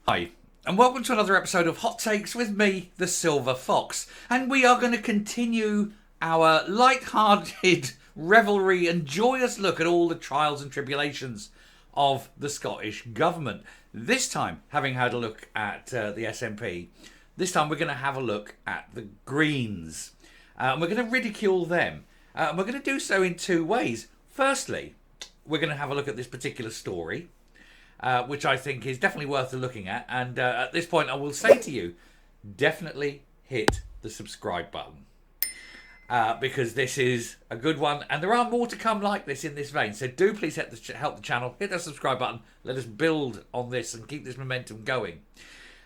Hi, and welcome to another episode of Hot Takes with me, the Silver Fox. And we are going to continue our light-hearted revelry and joyous look at all the trials and tribulations of the Scottish Government. This time, having had a look at the SNP, this time we're going to have a look at the Greens. And we're going to ridicule them. And we're going to do so in two ways. Firstly, we're going to have a look at this particular story, which I think is definitely worth looking at. And at this point, I will say to you, definitely hit the subscribe button. Because this is a good one. And there are more to come like this in this vein. So do please help the channel. Hit that subscribe button. Let us build on this and keep this momentum going.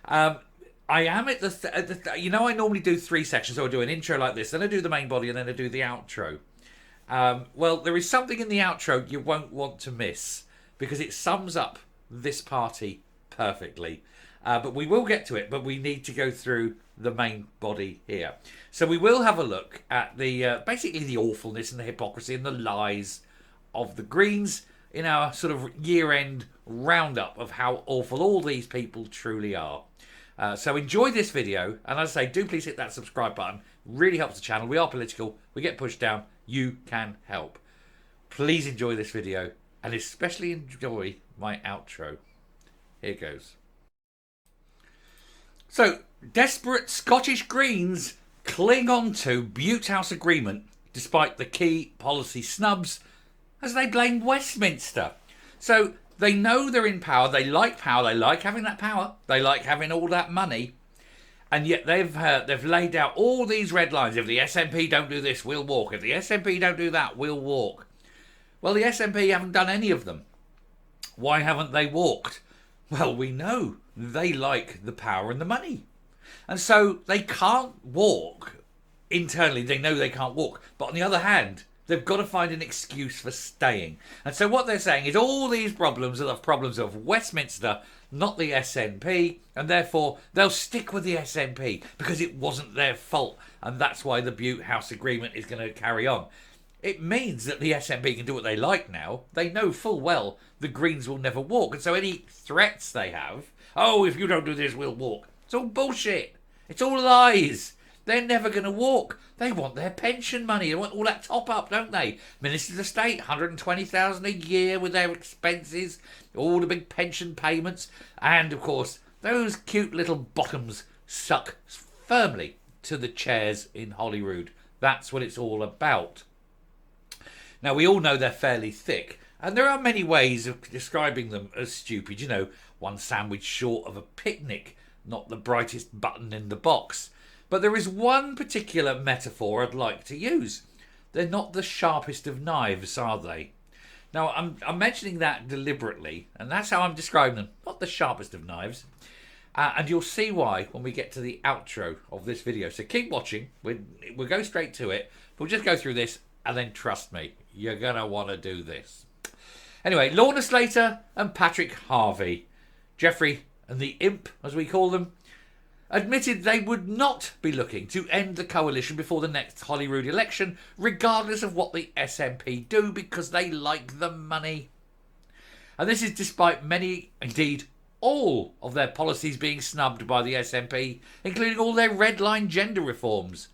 I am at the... I normally do three sections. So I do an intro like this. Then I do the main body. And then I do the outro. Well, there is something in the outro you won't want to miss. Because it sums up this party perfectly. But we will get to it, but we need to go through the main body here. So we will have a look at the basically the awfulness and the hypocrisy and the lies of the Greens in our sort of year-end roundup of how awful all these people truly are. So enjoy this video, and as I say, do please hit that subscribe button. Really helps the channel. We are political. We get pushed down. You can help. Please enjoy this video, and especially enjoy my outro. Here goes. So, desperate Scottish Greens cling on to Bute House Agreement despite the key policy snubs as they blame Westminster. So, they know they're in power, they like having that power, they like having all that money, and yet they've laid out all these red lines. If the SNP don't do this, we'll walk. If the SNP don't do that, we'll walk. Well, the SNP haven't done any of them. Why haven't they walked? Well, we know they like the power and the money. And so they can't walk internally. They know they can't walk. But on the other hand, they've got to find an excuse for staying. And so what they're saying is all these problems are the problems of Westminster, not the SNP. And therefore, they'll stick with the SNP because it wasn't their fault. And that's why the Bute House Agreement is going to carry on. It means that the SNP can do what they like now. They know full well the Greens will never walk. And so any threats they have, oh, if you don't do this, we'll walk. It's all bullshit. It's all lies. They're never going to walk. They want their pension money. They want all that top up, don't they? Ministers of State, $120,000 a year with their expenses, all the big pension payments. And, of course, those cute little bottoms suck firmly to the chairs in Holyrood. That's what it's all about. Now, we all know they're fairly thick, and there are many ways of describing them as stupid. You know, one sandwich short of a picnic, not the brightest button in the box. But there is one particular metaphor I'd like to use. They're not the sharpest of knives, are they? Now, I'm mentioning that deliberately, and that's how I'm describing them. Not the sharpest of knives. And you'll see why when we get to the outro of this video. So keep watching. We'll go straight to it. We'll just go through this. And then trust me, you're going to want to do this. Anyway, Lorna Slater and Patrick Harvey, Geoffrey and the Imp, as we call them, admitted they would not be looking to end the coalition before the next Holyrood election, regardless of what the SNP do, because they like the money. And this is despite many, indeed all, of their policies being snubbed by the SNP, including all their red line gender reforms.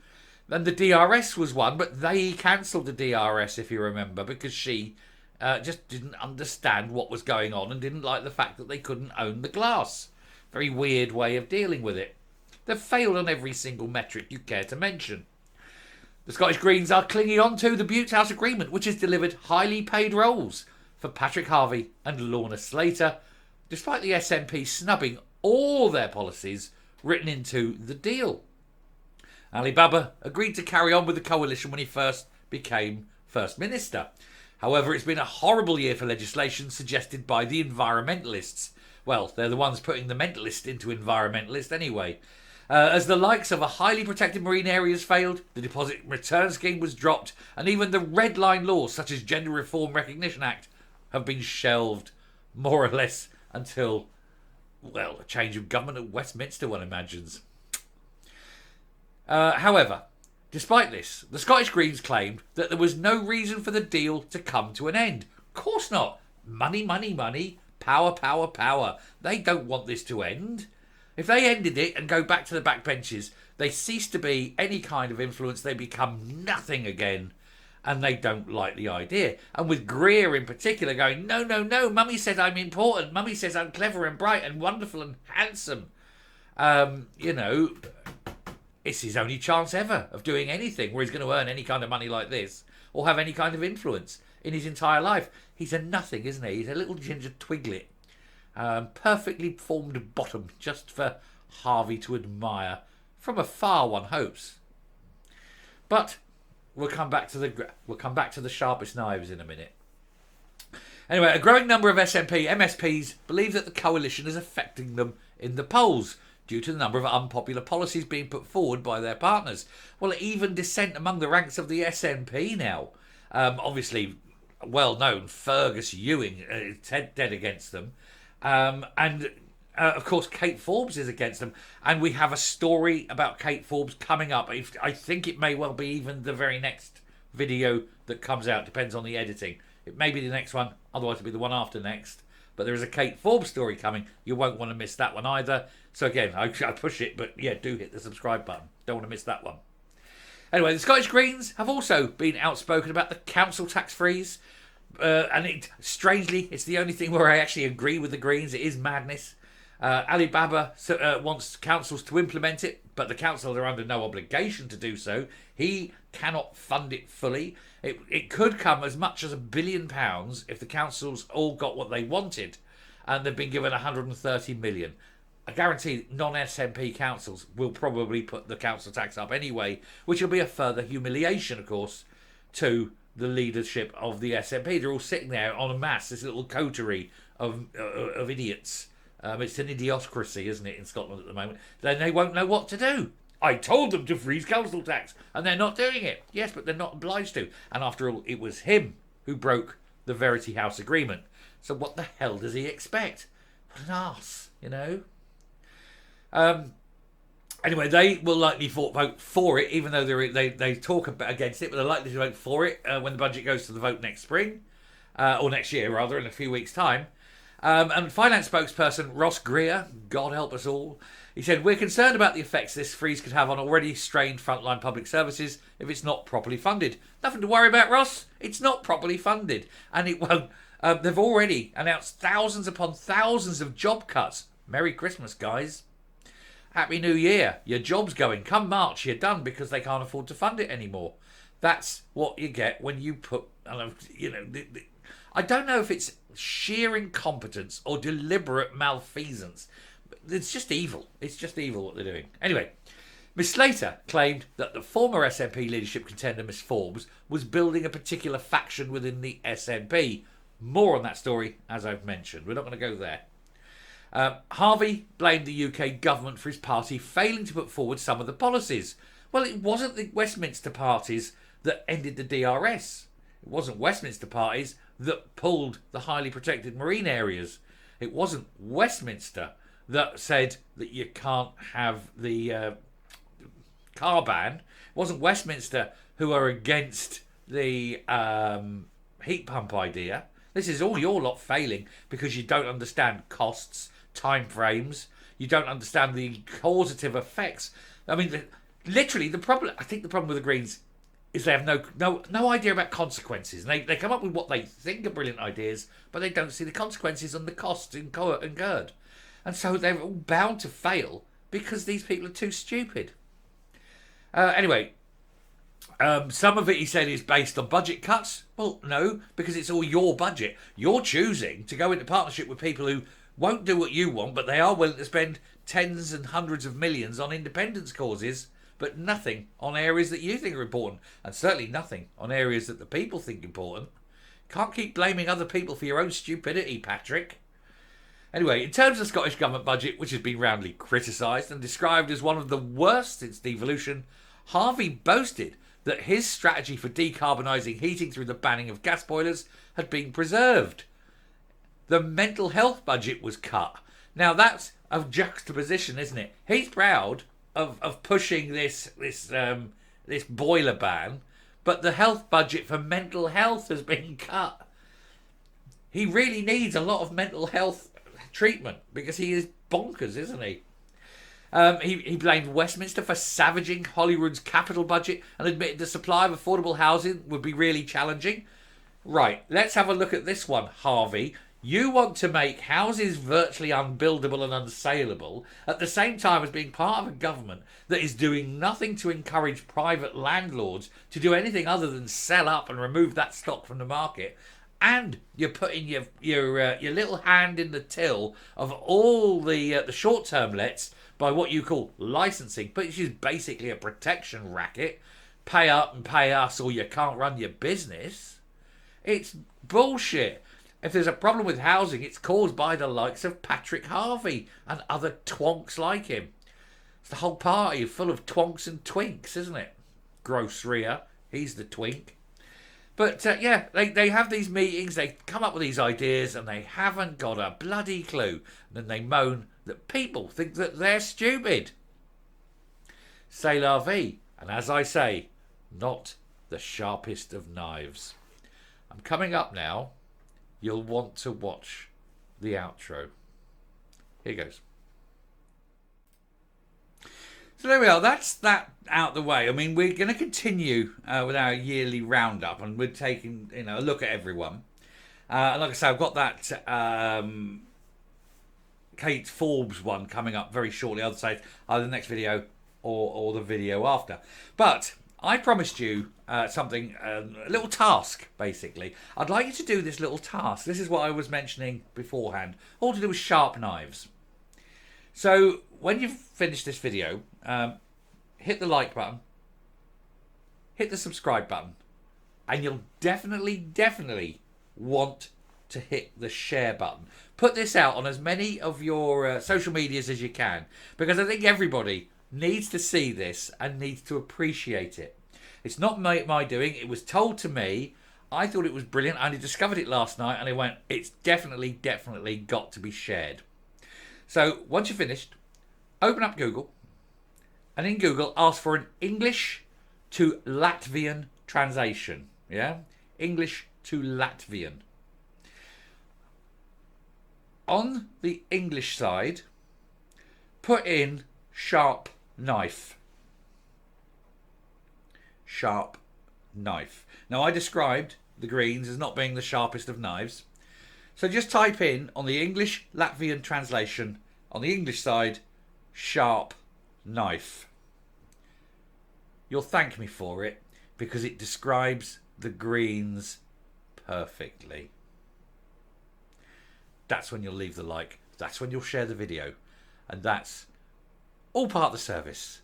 And the DRS was one, but they cancelled the DRS, if you remember, because she just didn't understand what was going on and didn't like the fact that they couldn't own the glass. Very weird way of dealing with it. They've failed on every single metric you care to mention. The Scottish Greens are clinging on to the Bute House Agreement, which has delivered highly paid roles for Patrick Harvey and Lorna Slater, despite the SNP snubbing all their policies written into the deal. Ali Baba agreed to carry on with the coalition when he first became First Minister. However, it's been a horrible year for legislation suggested by the environmentalists. Well, they're the ones putting the mentalist into environmentalist anyway. As the likes of a highly protected marine areas failed, the deposit return scheme was dropped, and even the red line laws such as Gender Reform Recognition Act have been shelved, more or less, until, well, a change of government at Westminster, one imagines. However, despite this, the Scottish Greens claimed that there was no reason for the deal to come to an end. Of course not. Money, money, money. power, power, power. They don't want this to end. If they ended it and go back to the backbenches, they cease to be any kind of influence. They become nothing again. And they don't like the idea. And with Greer in particular going, no, no, no, Mummy says I'm important. Mummy says I'm clever and bright and wonderful and handsome. It's his only chance ever of doing anything where he's going to earn any kind of money like this or have any kind of influence in his entire life. He's a nothing, isn't he? He's a little ginger twiglet. Perfectly formed bottom just for Harvey to admire. From afar, one hopes. But we'll come back to the sharpest knives in a minute. Anyway, a growing number of MSPs believe that the coalition is affecting them in the polls due to the number of unpopular policies being put forward by their partners. Well, even dissent among the ranks of the SNP now. Obviously, well known, Fergus Ewing is dead against them. Of course, Kate Forbes is against them. And we have a story about Kate Forbes coming up. I think it may well be even the very next video that comes out. Depends on the editing. It may be the next one. Otherwise, it'll be the one after next. But there is a Kate Forbes story coming. You won't want to miss that one either. So again, I push it. But yeah, do hit the subscribe button. Don't want to miss that one. Anyway, the Scottish Greens have also been outspoken about the council tax freeze. Strangely, it's the only thing where I actually agree with the Greens. It is madness. Ali Baba wants councils to implement it, but the councils are under no obligation to do so. He cannot fund it fully. It could come as much as £1 billion if the councils all got what they wanted, and they've been given 130 million. I guarantee non-SNP councils will probably put the council tax up anyway, which will be a further humiliation, of course, to the leadership of the SNP. They're all sitting there en masse, this little coterie of idiots. It's an idiocracy, isn't it, in Scotland at the moment? Then they won't know what to do. I told them to freeze council tax, and they're not doing it. Yes, but they're not obliged to. And after all, it was him who broke the Bute House Agreement. So what the hell does he expect? What an arse, you know? Anyway, they will likely vote for it, even though they talk against it, but they're likely to vote for it when the budget goes to the vote next spring, or next year, rather, in a few weeks' time. And finance spokesperson Ross Greer, God help us all, he said, "We're concerned about the effects this freeze could have on already strained frontline public services if it's not properly funded." Nothing to worry about, Ross. It's not properly funded. And it won't. They've already announced thousands upon thousands of job cuts. Merry Christmas, guys. Happy New Year. Your job's going. Come March, you're done because they can't afford to fund it anymore. That's what you get when you put, I don't know if it's sheer incompetence or deliberate malfeasance. It's just evil. It's just evil what they're doing. Anyway, Miss Slater claimed that the former SNP leadership contender, Miss Forbes, was building a particular faction within the SNP. More on that story, as I've mentioned. We're not going to go there. Harvey blamed the UK government for his party failing to put forward some of the policies. Well, it wasn't the Westminster parties that ended the DRS. It wasn't Westminster parties that pulled the highly protected marine areas. It wasn't Westminster that said that you can't have the car ban. It wasn't Westminster who are against the heat pump idea. This is all your lot failing because you don't understand costs, time frames. You don't understand the causative effects. I mean, literally, the problem with the Greens is they have no idea about consequences. They come up with what they think are brilliant ideas, but they don't see the consequences and the costs incurred. And so they're all bound to fail because these people are too stupid. Anyway, some of it, he said, is based on budget cuts. Well, no, because it's all your budget. You're choosing to go into partnership with people who won't do what you want, but they are willing to spend tens and hundreds of millions on independence causes, but nothing on areas that you think are important, and certainly nothing on areas that the people think important. Can't keep blaming other people for your own stupidity, Patrick. Anyway, in terms of the Scottish Government budget, which has been roundly criticised and described as one of the worst since devolution, Harvey boasted that his strategy for decarbonising heating through the banning of gas boilers had been preserved. The mental health budget was cut. Now that's a juxtaposition, isn't it? He's proud of pushing this boiler ban, but the health budget for mental health has been cut. he really needs a lot of mental health treatment because he is bonkers, isn't he? He blamed Westminster for savaging Hollywood's capital budget and admitted the supply of affordable housing would be really challenging. Right, let's have a look at this one, Harvey. You want to make houses virtually unbuildable and unsaleable at the same time as being part of a government that is doing nothing to encourage private landlords to do anything other than sell up and remove that stock from the market. And you're putting your little hand in the till of all the short-term lets by what you call licensing, but which is basically a protection racket. Pay up and pay us or you can't run your business. It's bullshit. If there's a problem with housing, it's caused by the likes of Patrick Harvey and other twonks like him. It's the whole party full of twonks and twinks, isn't it? Gross Rhea, he's the twink. But yeah, they have these meetings, they come up with these ideas and they haven't got a bloody clue. And then they moan that people think that they're stupid. C'est la vie. And as I say, not the sharpest of knives. I'm coming up now. You'll want to watch the outro. Here goes. So there we are. That's that out the way. I mean, we're going to continue with our yearly roundup, and we're taking a look at everyone. And like I say, I've got that Kate Forbes one coming up very shortly. I'll say either the next video or the video after. But I promised you something, a little task, basically. I'd like you to do this little task. This is what I was mentioning beforehand. All to do with sharp knives. So when you've finished this video, hit the like button, hit the subscribe button, and you'll definitely want to hit the share button. Put this out on as many of your social medias as you can, because I think everybody needs to see this and needs to appreciate it. It's not my doing. It was told to me. I thought it was brilliant. I only discovered it last night and I went, it's definitely got to be shared. So once you're finished, open up Google and in Google ask for an English to Latvian translation. Yeah? English to Latvian. On the English side, put in sharp knife. Sharp knife. Now I described the greens as not being the sharpest of knives. So just type in on the English Latvian translation, on the English side, sharp knife. You'll thank me for it because it describes the greens perfectly. That's when you'll leave the like. That's when you'll share the video. And that's all part of the service.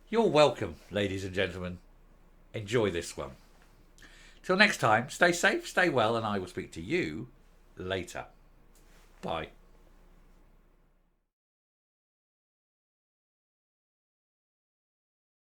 You're welcome, ladies and gentlemen. Enjoy this one. Till next time, stay safe, stay well, and I will speak to you later. Bye.